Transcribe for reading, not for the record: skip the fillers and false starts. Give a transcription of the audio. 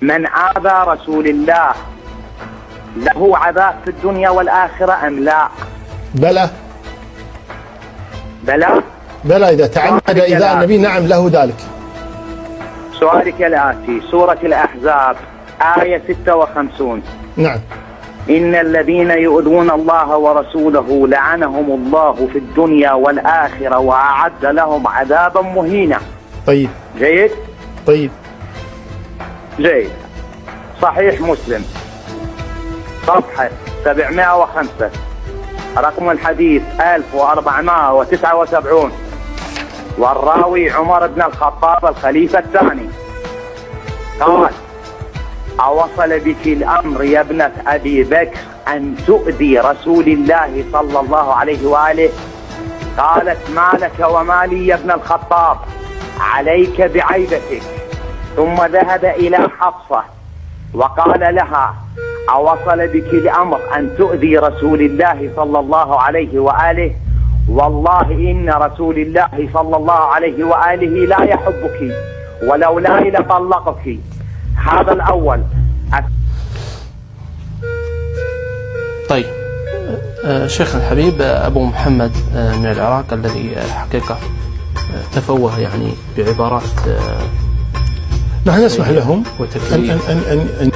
من آذى رسول الله له عذاب في الدنيا والآخرة أم لا؟ بلى بلى؟ بلى إذا تعمد إيذاء النبي نعم له ذلك. سؤالك الآتي، سورة الأحزاب آية 56. نعم. إن الذين يؤذون الله ورسوله لعنهم الله في الدنيا والآخرة وأعد لهم عذابا مهينا. طيب. جيد؟ طيب. جيد. صحيح مسلم صفحة 705 رقم الحديث 1479 والراوي عمر بن الخطاب الخليفة الثاني قال: أوصل بك الأمر يا ابنة أبي بكر أن تؤذي رسول الله صلى الله عليه وآله؟ قالت: ما لك وما لي يا ابن الخطاب، عليك بعيبتك. ثم ذهب إلى حفصة وقال لها: أوصل بك الأمر أن تؤذي رسول الله صلى الله عليه وآله؟ والله إن رسول الله صلى الله عليه وآله لا يحبك ولولا لطلقك. هذا الأول. طيب شيخ الحبيب أبو محمد من العراق الذي حقيقة تفوه يعني بعبارات نحن نسمح لهم وتكليف أن